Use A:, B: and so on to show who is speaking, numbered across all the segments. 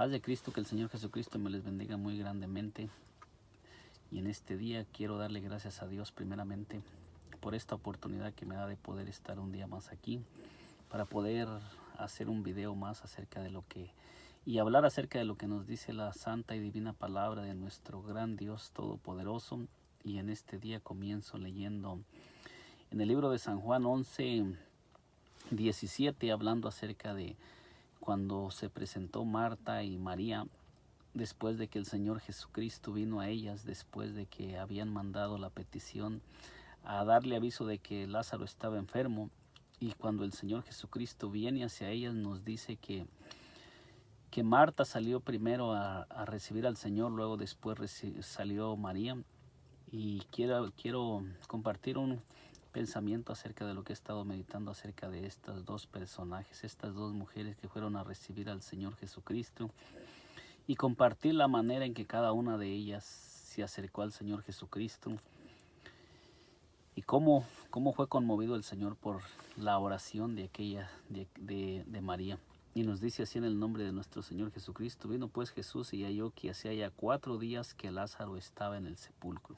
A: paz de Cristo, que el Señor Jesucristo me les bendiga muy grandemente. Y en este día quiero darle gracias a Dios primeramente por esta oportunidad que me da de poder estar un día más aquí, para poder hacer un video más acerca de lo que y hablar acerca de lo que nos dice la santa y divina palabra de nuestro gran Dios todopoderoso. Y en este día comienzo leyendo en el libro de San Juan 11:17, hablando acerca de cuando se presentó Marta y María después de que el Señor Jesucristo vino a ellas, después de que habían mandado la petición a darle aviso de que Lázaro estaba enfermo. Y cuando el Señor Jesucristo viene hacia ellas, nos dice que Marta salió primero a recibir al Señor, luego después salió María. Y quiero compartir un pensamiento acerca de lo que he estado meditando acerca de estos dos personajes, estas dos mujeres que fueron a recibir al Señor Jesucristo, y compartir la manera en que cada una de ellas se acercó al Señor Jesucristo y cómo fue conmovido el Señor por la oración de de María. Y nos dice así en el nombre de nuestro Señor Jesucristo: vino pues Jesús y halló que hacía ya 4 días que Lázaro estaba en el sepulcro.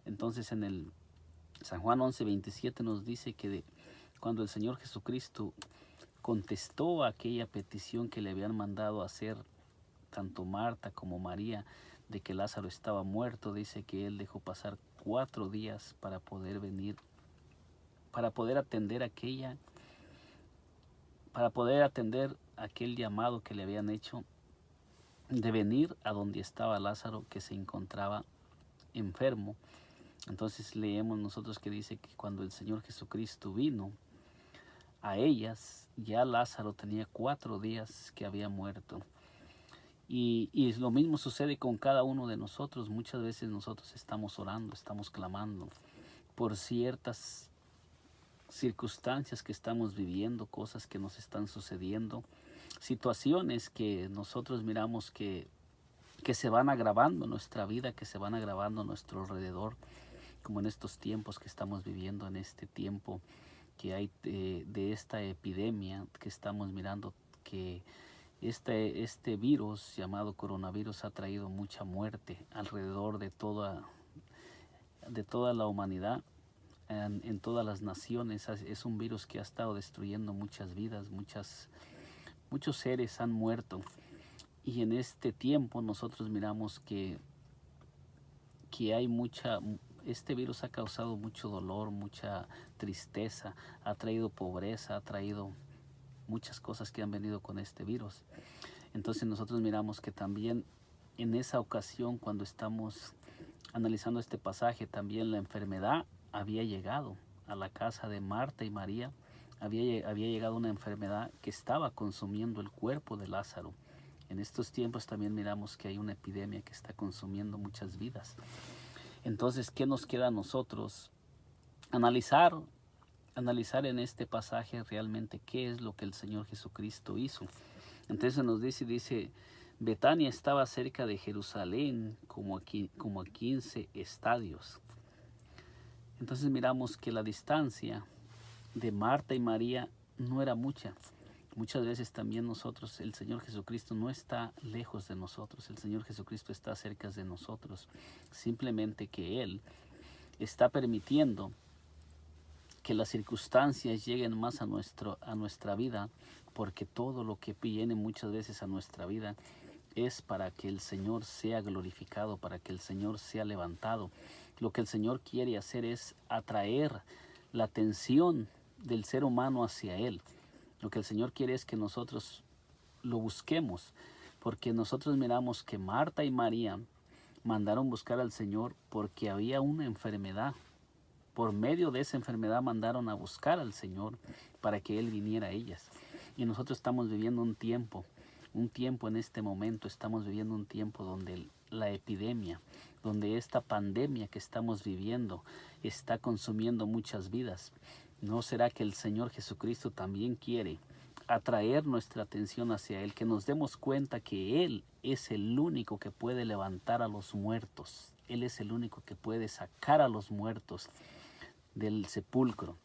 A: Entonces en el San Juan 11:27 nos dice que cuando el Señor Jesucristo contestó a aquella petición que le habían mandado hacer tanto Marta como María, de que Lázaro estaba muerto, dice que él dejó pasar 4 días para poder venir, para poder atender aquel llamado que le habían hecho de venir a donde estaba Lázaro, que se encontraba enfermo. Entonces leemos nosotros que dice que cuando el Señor Jesucristo vino a ellas, ya Lázaro tenía 4 días que había muerto. Y lo mismo sucede con cada uno de nosotros. Muchas veces nosotros estamos orando, estamos clamando por ciertas circunstancias que estamos viviendo, cosas que nos están sucediendo, situaciones que nosotros miramos que se van agravando en nuestra vida, que se van agravando a nuestro alrededor, como en estos tiempos que estamos viviendo, en este tiempo que hay de esta epidemia que estamos mirando, que este virus llamado coronavirus ha traído mucha muerte alrededor de toda la humanidad, en todas las naciones. Es un virus que ha estado destruyendo muchas vidas, muchos seres han muerto. Y en este tiempo nosotros miramos que este virus ha causado mucho dolor, mucha tristeza, ha traído pobreza, ha traído muchas cosas que han venido con este virus. Entonces nosotros miramos que también en esa ocasión, cuando estamos analizando este pasaje, también la enfermedad había llegado a la casa de Marta y María. Había llegado una enfermedad que estaba consumiendo el cuerpo de Lázaro. En estos tiempos también miramos que hay una epidemia que está consumiendo muchas vidas. Entonces, ¿qué nos queda a nosotros? Analizar en este pasaje realmente qué es lo que el Señor Jesucristo hizo. Entonces nos dice, Betania estaba cerca de Jerusalén como a 15 estadios. Entonces miramos que la distancia de Marta y María no era mucha. Muchas veces también nosotros, el Señor Jesucristo no está lejos de nosotros, el Señor Jesucristo está cerca de nosotros. Simplemente que Él está permitiendo que las circunstancias lleguen más a nuestra vida, porque todo lo que viene muchas veces a nuestra vida es para que el Señor sea glorificado, para que el Señor sea levantado. Lo que el Señor quiere hacer es atraer la atención del ser humano hacia Él. Lo que el Señor quiere es que nosotros lo busquemos, porque nosotros miramos que Marta y María mandaron buscar al Señor porque había una enfermedad. Por medio de esa enfermedad mandaron a buscar al Señor para que Él viniera a ellas. Y nosotros estamos viviendo un tiempo en este momento, estamos viviendo un tiempo donde la epidemia, donde esta pandemia que estamos viviendo está consumiendo muchas vidas. ¿No será que el Señor Jesucristo también quiere atraer nuestra atención hacia Él, que nos demos cuenta que Él es el único que puede levantar a los muertos? Él es el único que puede sacar a los muertos del sepulcro.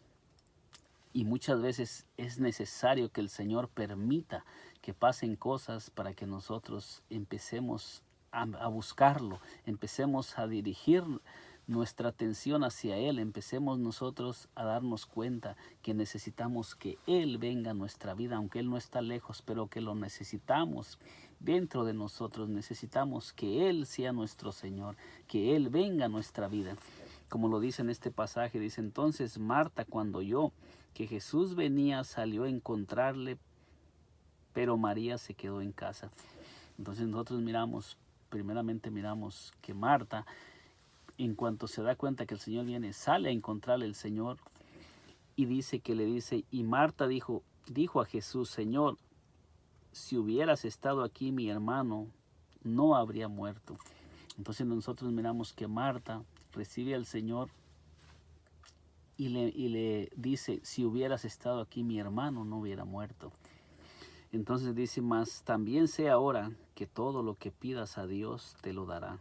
A: Y muchas veces es necesario que el Señor permita que pasen cosas para que nosotros empecemos a buscarlo, empecemos a dirigir nuestra atención hacia Él, empecemos nosotros a darnos cuenta que necesitamos que Él venga a nuestra vida, aunque Él no está lejos, pero que lo necesitamos dentro de nosotros, necesitamos que Él sea nuestro Señor, que Él venga a nuestra vida. Como lo dice en este pasaje, dice: entonces Marta, cuando oyó que Jesús venía, salió a encontrarle, pero María se quedó en casa. Entonces nosotros primeramente miramos que Marta, en cuanto se da cuenta que el Señor viene, sale a encontrarle el Señor, y dice que le dice: y Marta dijo a Jesús: Señor, si hubieras estado aquí, mi hermano no habría muerto. Entonces nosotros miramos que Marta recibe al Señor y le dice: si hubieras estado aquí, mi hermano no hubiera muerto. Entonces dice: mas también sé ahora que todo lo que pidas a Dios te lo dará.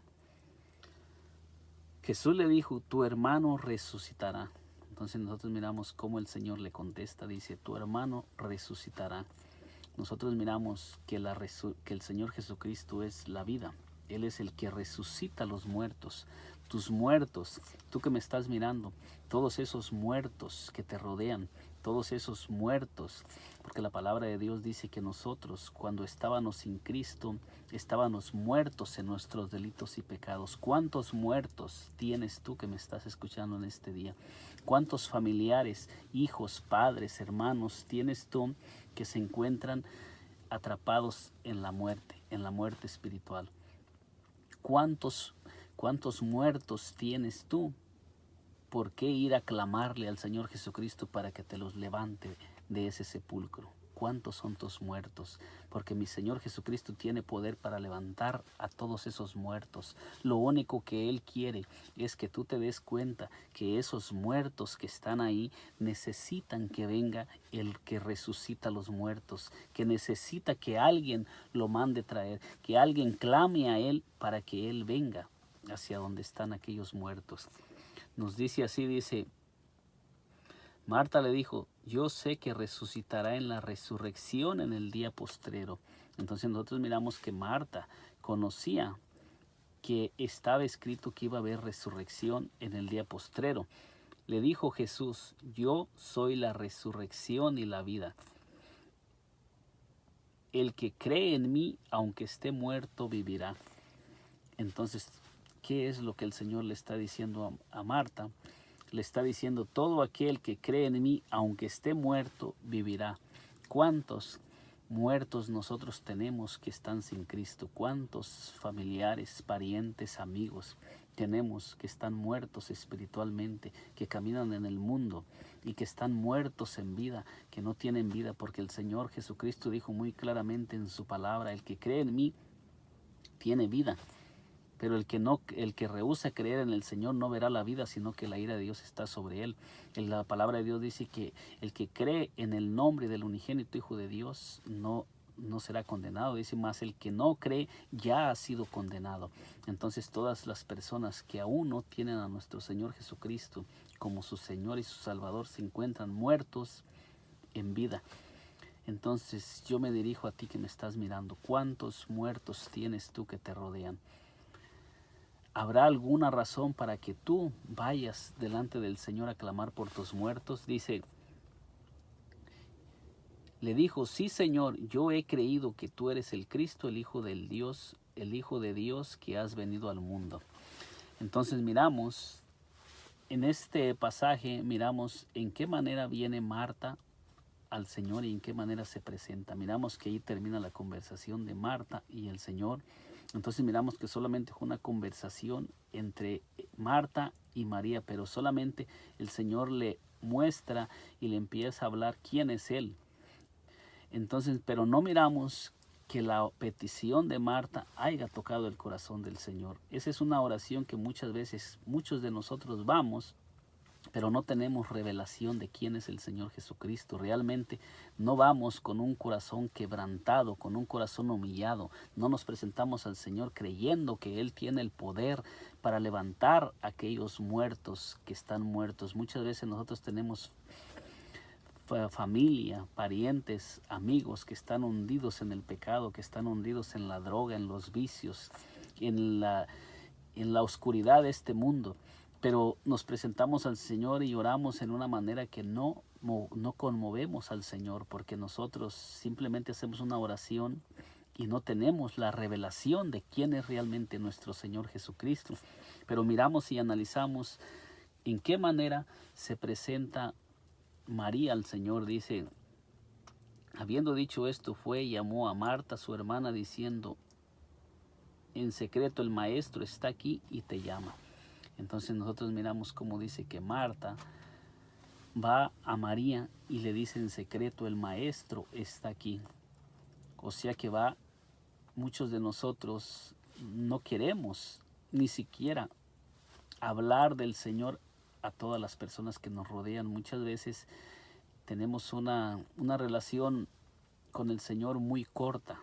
A: Jesús le dijo: tu hermano resucitará. Entonces nosotros miramos cómo el Señor le contesta, dice: tu hermano resucitará. Nosotros miramos que el Señor Jesucristo es la vida. Él es el que resucita a los muertos. Tus muertos, tú que me estás mirando, todos esos muertos que te rodean, todos esos muertos, porque la palabra de Dios dice que nosotros, cuando estábamos sin Cristo, estábamos muertos en nuestros delitos y pecados. ¿Cuántos muertos tienes tú que me estás escuchando en este día? ¿Cuántos familiares, hijos, padres, hermanos tienes tú que se encuentran atrapados en la muerte espiritual? ¿Cuántos muertos tienes tú? ¿Por qué ir a clamarle al Señor Jesucristo para que te los levante de ese sepulcro? ¿Cuántos son tus muertos? Porque mi Señor Jesucristo tiene poder para levantar a todos esos muertos. Lo único que Él quiere es que tú te des cuenta que esos muertos que están ahí necesitan que venga el que resucita a los muertos, que necesita que alguien lo mande traer, que alguien clame a Él para que Él venga hacia donde están aquellos muertos. Nos dice así, dice: Marta le dijo: yo sé que resucitará en la resurrección en el día postrero. Entonces nosotros miramos que Marta conocía que estaba escrito que iba a haber resurrección en el día postrero. Le dijo Jesús: yo soy la resurrección y la vida. El que cree en mí, aunque esté muerto, vivirá. Entonces, ¿qué es lo que el Señor le está diciendo a Marta? Le está diciendo: todo aquel que cree en mí, aunque esté muerto, vivirá. ¿Cuántos muertos nosotros tenemos que están sin Cristo? ¿Cuántos familiares, parientes, amigos tenemos que están muertos espiritualmente, que caminan en el mundo y que están muertos en vida, que no tienen vida? Porque el Señor Jesucristo dijo muy claramente en su palabra: el que cree en mí tiene vida. Pero el que rehúsa creer en el Señor no verá la vida, sino que la ira de Dios está sobre él. En la palabra de Dios dice que el que cree en el nombre del unigénito Hijo de Dios no será condenado. Dice: más el que no cree ya ha sido condenado. Entonces todas las personas que aún no tienen a nuestro Señor Jesucristo como su Señor y su Salvador se encuentran muertos en vida. Entonces yo me dirijo a ti que me estás mirando: ¿cuántos muertos tienes tú que te rodean? ¿Habrá alguna razón para que tú vayas delante del Señor a clamar por tus muertos? Le dijo: sí, Señor, yo he creído que tú eres el Cristo, el Hijo de Dios que has venido al mundo. Entonces miramos, en este pasaje, miramos en qué manera viene Marta al Señor y en qué manera se presenta. Miramos que ahí termina la conversación de Marta y el Señor. Entonces miramos que solamente fue una conversación entre Marta y María, pero solamente el Señor le muestra y le empieza a hablar quién es Él. Entonces, pero no miramos que la petición de Marta haya tocado el corazón del Señor. Esa es una oración que muchas veces muchos de nosotros vamos, pero no tenemos revelación de quién es el Señor Jesucristo. Realmente no vamos con un corazón quebrantado, con un corazón humillado. No nos presentamos al Señor creyendo que Él tiene el poder para levantar a aquellos muertos que están muertos. Muchas veces nosotros tenemos familia, parientes, amigos que están hundidos en el pecado, que están hundidos en la droga, en los vicios, en la oscuridad de este mundo. Pero nos presentamos al Señor y oramos en una manera que no conmovemos al Señor, porque nosotros simplemente hacemos una oración y no tenemos la revelación de quién es realmente nuestro Señor Jesucristo. Pero miramos y analizamos en qué manera se presenta María al Señor. Dice, habiendo dicho esto, fue y llamó a Marta, su hermana, diciendo, en secreto el Maestro está aquí y te llama. Entonces nosotros miramos cómo dice que Marta va a María y le dice en secreto, el Maestro está aquí. O sea que muchos de nosotros no queremos ni siquiera hablar del Señor a todas las personas que nos rodean. Muchas veces tenemos una relación con el Señor muy corta.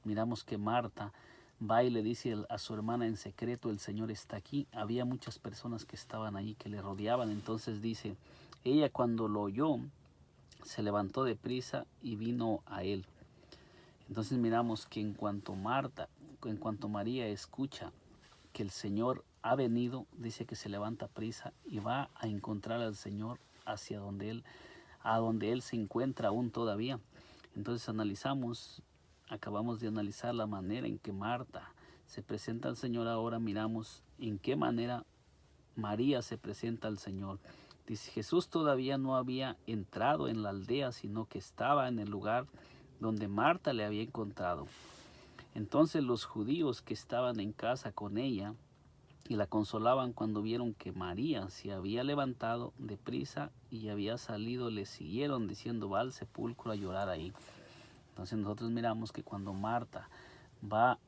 A: Miramos que Marta va y le dice a su hermana en secreto, el Señor está aquí. Había muchas personas que estaban allí, que le rodeaban. Entonces dice, ella cuando lo oyó, se levantó deprisa y vino a él. Entonces miramos que en cuanto María escucha que el Señor ha venido, dice que se levanta prisa y va a encontrar al Señor hacia a donde Él se encuentra aún todavía. Entonces acabamos de analizar la manera en que Marta se presenta al Señor. Ahora miramos en qué manera María se presenta al Señor. Dice, Jesús todavía no había entrado en la aldea, sino que estaba en el lugar donde Marta le había encontrado. Entonces los judíos que estaban en casa con ella y la consolaban cuando vieron que María se había levantado de prisa y había salido, le siguieron diciendo, va al sepulcro a llorar ahí. Entonces nosotros miramos que cuando Marta va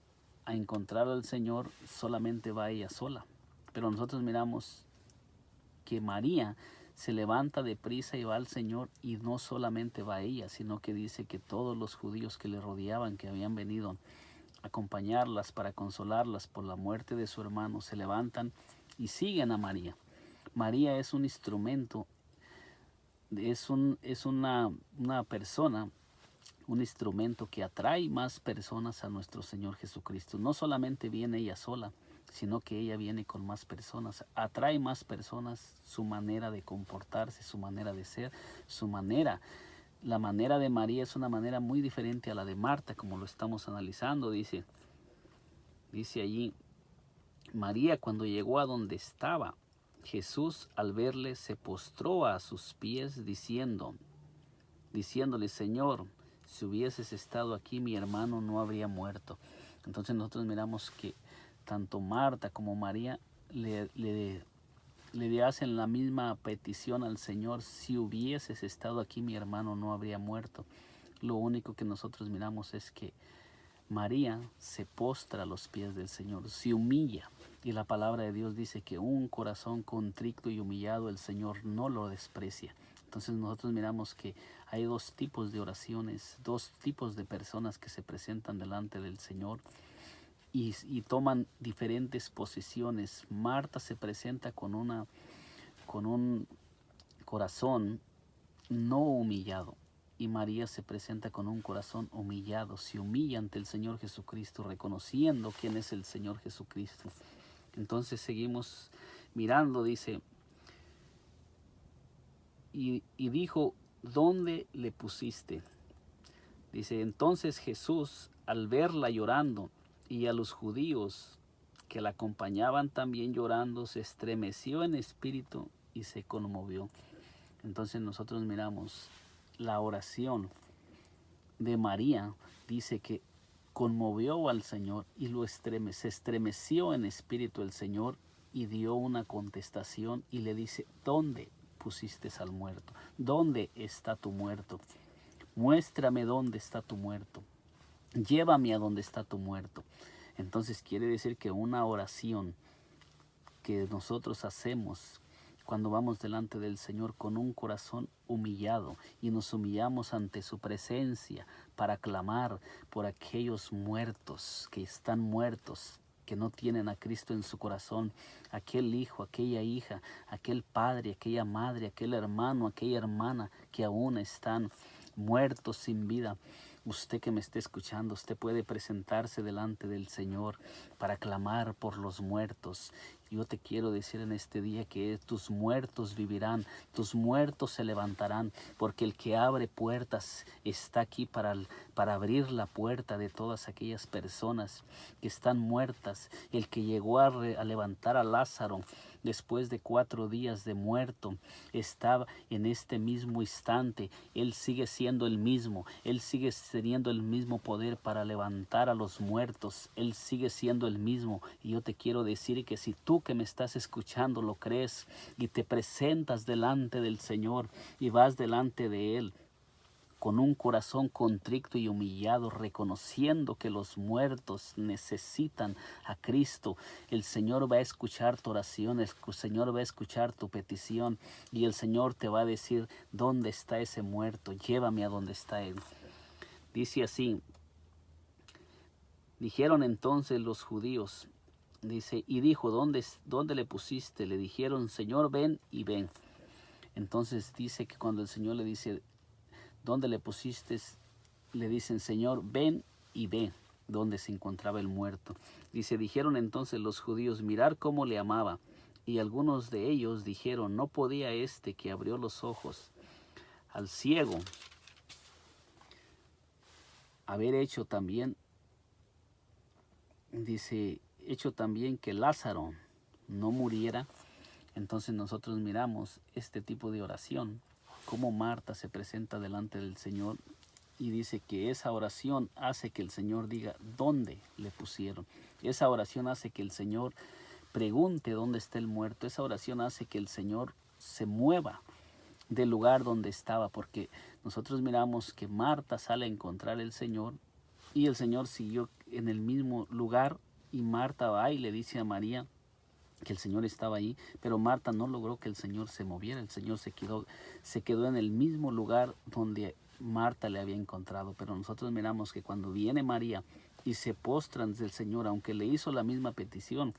A: a encontrar al Señor, solamente va ella sola. Pero nosotros miramos que María se levanta de prisa y va al Señor, y no solamente va ella, sino que dice que todos los judíos que le rodeaban, que habían venido a acompañarlas para consolarlas por la muerte de su hermano, se levantan y siguen a María. María es un instrumento, es una persona, un instrumento que atrae más personas a nuestro Señor Jesucristo. No solamente viene ella sola, sino que ella viene con más personas, atrae más personas, su manera de comportarse, su manera de ser, la manera de María es una manera muy diferente a la de Marta, como lo estamos analizando. Dice allí, María cuando llegó a donde estaba Jesús, al verle se postró a sus pies diciéndole, Señor, si hubieses estado aquí, mi hermano no habría muerto. Entonces nosotros miramos que tanto Marta como María le hacen la misma petición al Señor, si hubieses estado aquí, mi hermano no habría muerto. Lo único que nosotros miramos es que María se postra a los pies del Señor, se humilla. Y la palabra de Dios dice que un corazón contrito y humillado el Señor no lo desprecia. Entonces nosotros miramos que hay dos tipos de oraciones, dos tipos de personas que se presentan delante del Señor y toman diferentes posiciones. Marta se presenta con un corazón no humillado, y María se presenta con un corazón humillado, se humilla ante el Señor Jesucristo, reconociendo quién es el Señor Jesucristo. Entonces seguimos mirando, dice, y dijo, ¿dónde le pusiste? Dice, entonces Jesús, al verla llorando y a los judíos que la acompañaban también llorando, se estremeció en espíritu y se conmovió. Entonces nosotros miramos la oración de María, dice que conmovió al Señor y se estremeció en espíritu el Señor y dio una contestación y le dice, ¿dónde pusiste al muerto? ¿Dónde está tu muerto? Muéstrame dónde está tu muerto. Llévame a donde está tu muerto. Entonces quiere decir que una oración que nosotros hacemos cuando vamos delante del Señor con un corazón humillado y nos humillamos ante su presencia para clamar por aquellos muertos que están muertos que no tienen a Cristo en su corazón, aquel hijo, aquella hija, aquel padre, aquella madre, aquel hermano, aquella hermana que aún están muertos sin vida. Usted que me esté escuchando, usted puede presentarse delante del Señor para clamar por los muertos. Yo te quiero decir en este día que tus muertos vivirán, tus muertos se levantarán, porque el que abre puertas está aquí para abrir la puerta de todas aquellas personas que están muertas. El que llegó a levantar a Lázaro después de 4 días de muerto, estaba en este mismo instante. Él sigue siendo el mismo, Él sigue teniendo el mismo poder para levantar a los muertos, Él sigue siendo el mismo. Y yo te quiero decir que si tú que me estás escuchando lo crees y te presentas delante del Señor y vas delante de Él, con un corazón contrito y humillado, reconociendo que los muertos necesitan a Cristo, el Señor va a escuchar tu oración, el Señor va a escuchar tu petición y el Señor te va a decir: ¿dónde está ese muerto? Llévame a donde está Él. Dice así: dijeron entonces los judíos, dice, y dijo: ¿dónde le pusiste? Le dijeron: Señor, ven y ven. Entonces dice que cuando el Señor le dice: ¿dónde le pusiste? Le dicen: Señor, ven y ve dónde se encontraba el muerto. Dice: dijeron entonces los judíos: mirar cómo le amaba. Y algunos de ellos dijeron: no podía este que abrió los ojos al ciego haber hecho también, dice, hecho también que Lázaro no muriera. Entonces nosotros miramos este tipo de oración, cómo Marta se presenta delante del Señor y dice que esa oración hace que el Señor diga dónde le pusieron. Esa oración hace que el Señor pregunte dónde está el muerto. Esa oración hace que el Señor se mueva del lugar donde estaba, porque nosotros miramos que Marta sale a encontrar al Señor y el Señor siguió en el mismo lugar, y Marta va y le dice a María que el Señor estaba ahí, pero Marta no logró que el Señor se moviera. El Señor se quedó en el mismo lugar donde Marta le había encontrado. Pero nosotros miramos que cuando viene María y se postra ante el Señor, aunque le hizo la misma petición,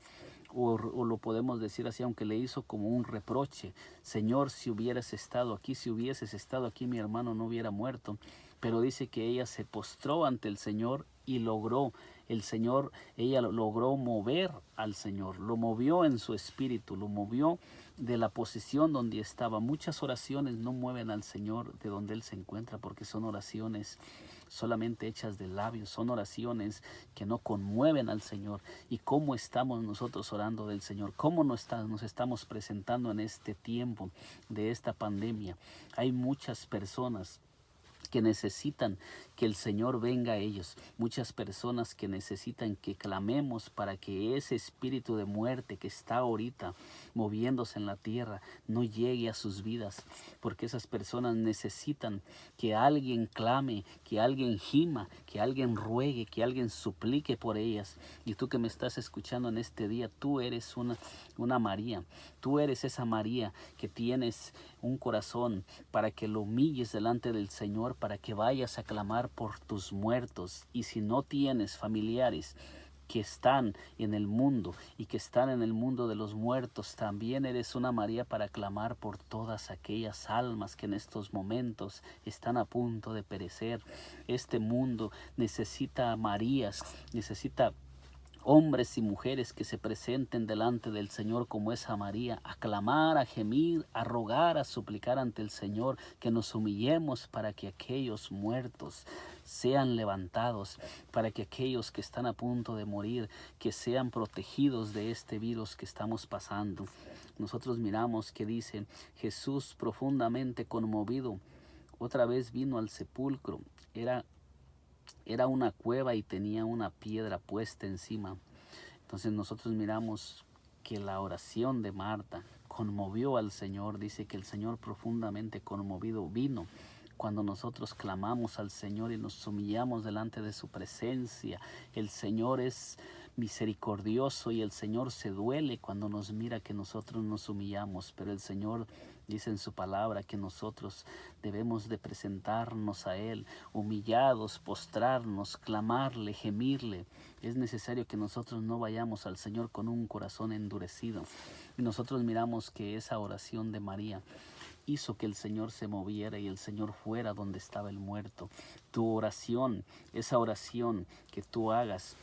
A: o lo podemos decir así, aunque le hizo como un reproche: Señor, si hubieras estado aquí, si hubieses estado aquí, mi hermano no hubiera muerto. Pero dice que ella se postró ante el Señor y logró, el Señor, ella logró mover al Señor, lo movió en su espíritu, lo movió de la posición donde estaba. Muchas oraciones no mueven al Señor de donde Él se encuentra, porque son oraciones solamente hechas de labios, son oraciones que no conmueven al Señor. ¿Y cómo estamos nosotros orando del Señor? ¿Cómo nos estamos presentando en este tiempo de esta pandemia? Hay muchas personas que necesitan que el Señor venga a ellos. Muchas personas que necesitan que clamemos para que ese espíritu de muerte que está ahorita moviéndose en la tierra no llegue a sus vidas, porque esas personas necesitan que alguien clame, que alguien gima, que alguien ruegue, que alguien suplique por ellas. Y tú que me estás escuchando en este día, tú eres una María. Tú eres esa María que tienes un corazón para que lo humilles delante del Señor, para que vayas a clamar por tus muertos. Y si no tienes familiares que están en el mundo y que están en el mundo de los muertos, también eres una María para clamar por todas aquellas almas que en estos momentos están a punto de perecer. Este mundo necesita Marías, necesita hombres y mujeres que se presenten delante del Señor como esa María, a clamar, a gemir, a rogar, a suplicar ante el Señor, que nos humillemos para que aquellos muertos sean levantados, para que aquellos que están a punto de morir, que sean protegidos de este virus que estamos pasando. Nosotros miramos que dice: Jesús, profundamente conmovido, otra vez vino al sepulcro. Era una cueva y tenía una piedra puesta encima. Entonces nosotros miramos que la oración de Marta conmovió al Señor. Dice que el Señor, profundamente conmovido, vino cuando nosotros clamamos al Señor y nos humillamos delante de su presencia. El Señor es misericordioso y el Señor se duele cuando nos mira que nosotros nos humillamos, pero el Señor Dice en su palabra que nosotros debemos de presentarnos a Él, humillados, postrarnos, clamarle, gemirle. Es necesario que nosotros no vayamos al Señor con un corazón endurecido. Y nosotros miramos que esa oración de María hizo que el Señor se moviera y el Señor fuera donde estaba el muerto. Tu oración, esa oración que tú hagas,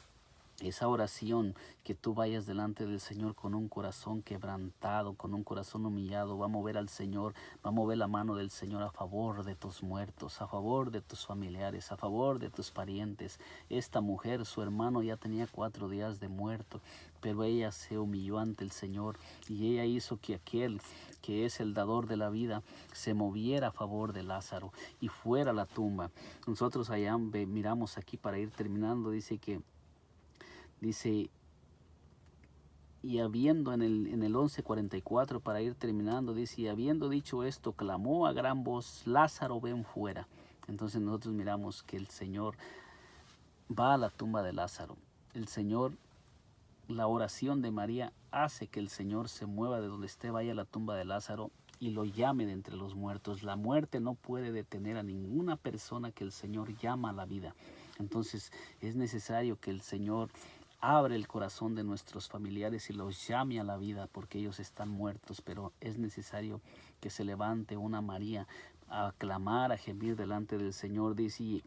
A: esa oración que tú vayas delante del Señor con un corazón quebrantado, con un corazón humillado, va a mover al Señor, va a mover la mano del Señor a favor de tus muertos, a favor de tus familiares, a favor de tus parientes. Esta mujer, su hermano ya tenía 4 días de muerto, pero ella se humilló ante el Señor y ella hizo que aquel que es el dador de la vida se moviera a favor de Lázaro y fuera a la tumba. Nosotros allá miramos aquí para ir terminando, Dice, y habiendo en el 11:44 para ir terminando, dice, y habiendo dicho esto, clamó a gran voz, Lázaro, ven fuera. Entonces nosotros miramos que el Señor va a la tumba de Lázaro. El Señor, la oración de María hace que el Señor se mueva de donde esté, vaya a la tumba de Lázaro y lo llame de entre los muertos. La muerte no puede detener a ninguna persona que el Señor llama a la vida. Entonces es necesario que el Señor abre el corazón de nuestros familiares y los llame a la vida porque ellos están muertos, pero es necesario que se levante una María a clamar, a gemir delante del Señor. Dice,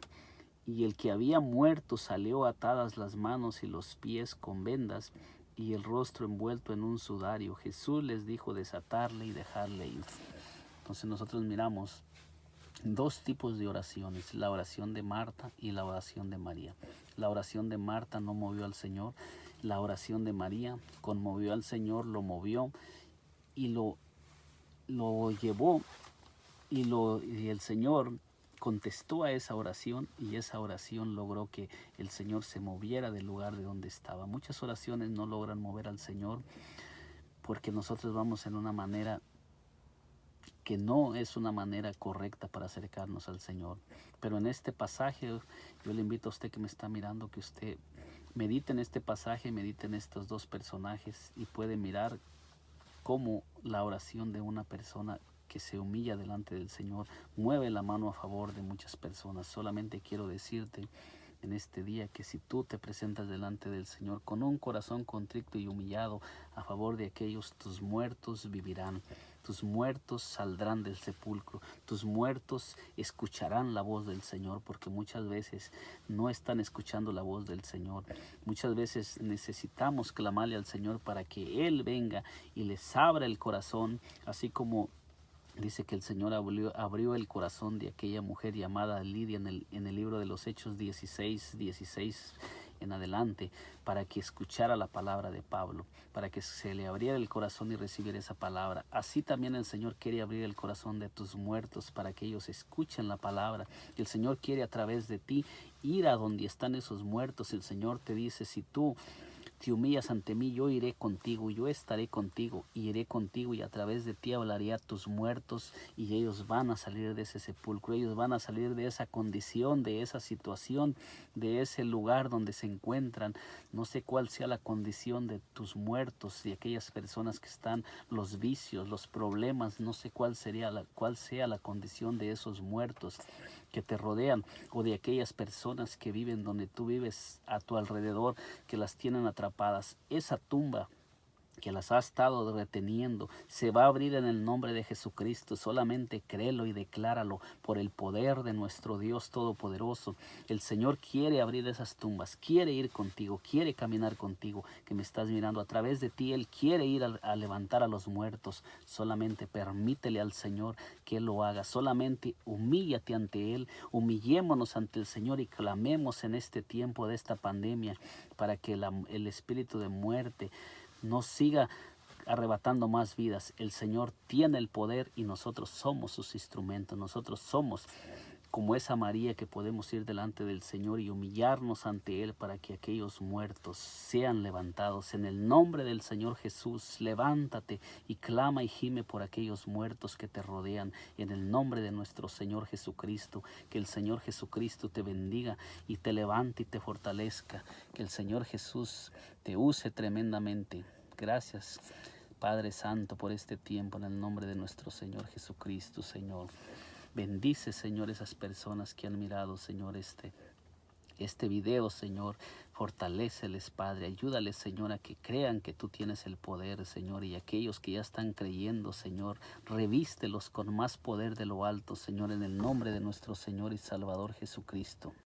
A: y el que había muerto salió atadas las manos y los pies con vendas y el rostro envuelto en un sudario. Jesús les dijo desatarle y dejarle ir. Entonces nosotros miramos 2 tipos de oraciones, la oración de Marta y la oración de María. La oración de Marta no movió al Señor, la oración de María conmovió al Señor, lo movió y lo llevó y el Señor contestó a esa oración y esa oración logró que el Señor se moviera del lugar de donde estaba. Muchas oraciones no logran mover al Señor porque nosotros vamos en una manera que no es una manera correcta para acercarnos al Señor. Pero en este pasaje, yo le invito a usted que me está mirando, que usted medite en este pasaje, medite en estos 2 personajes y puede mirar cómo la oración de una persona que se humilla delante del Señor mueve la mano a favor de muchas personas. Solamente quiero decirte en este día que si tú te presentas delante del Señor con un corazón contrito y humillado a favor de aquellos, tus muertos vivirán. Tus muertos saldrán del sepulcro, tus muertos escucharán la voz del Señor, porque muchas veces no están escuchando la voz del Señor. Muchas veces necesitamos clamarle al Señor para que Él venga y les abra el corazón, así como dice que el Señor abrió el corazón de aquella mujer llamada Lidia en el libro de los Hechos 16 en adelante, para que escuchara la palabra de Pablo, para que se le abriera el corazón y recibiera esa palabra. Así también el Señor quiere abrir el corazón de tus muertos para que ellos escuchen la palabra. El Señor quiere a través de ti ir a donde están esos muertos. El Señor te dice, si tú te humillas ante mí, yo iré contigo, yo estaré contigo y iré contigo y a través de ti hablaré a tus muertos y ellos van a salir de ese sepulcro, ellos van a salir de esa condición, de esa situación, de ese lugar donde se encuentran. No sé cuál sea la condición de tus muertos, de aquellas personas que están, los vicios, los problemas, no sé cuál sea la condición de esos muertos que te rodean o de aquellas personas que viven donde tú vives a tu alrededor, que las tienen atrapadas. Esa tumba que las ha estado reteniendo se va a abrir en el nombre de Jesucristo. Solamente créelo y decláralo por el poder de nuestro Dios Todopoderoso. El Señor quiere abrir esas tumbas, quiere ir contigo, quiere caminar contigo, que me estás mirando a través de ti. Él quiere ir a levantar a los muertos. Solamente permítele al Señor que Él lo haga. Solamente humíllate ante Él, humillémonos ante el Señor y clamemos en este tiempo de esta pandemia para que el espíritu de muerte no siga arrebatando más vidas. El Señor tiene el poder y nosotros somos sus instrumentos. Nosotros somos como esa María que podemos ir delante del Señor y humillarnos ante Él para que aquellos muertos sean levantados. En el nombre del Señor Jesús, levántate y clama y gime por aquellos muertos que te rodean. En el nombre de nuestro Señor Jesucristo, que el Señor Jesucristo te bendiga y te levante y te fortalezca. Que el Señor Jesús te use tremendamente. Gracias Padre Santo, por este tiempo, en el nombre de nuestro Señor Jesucristo, Señor. Bendice, Señor, esas personas que han mirado, Señor, este video, Señor. Fortaléceles, Padre. Ayúdales, Señor, a que crean que tú tienes el poder, Señor. Y aquellos que ya están creyendo, Señor, revístelos con más poder de lo alto, Señor, en el nombre de nuestro Señor y Salvador Jesucristo.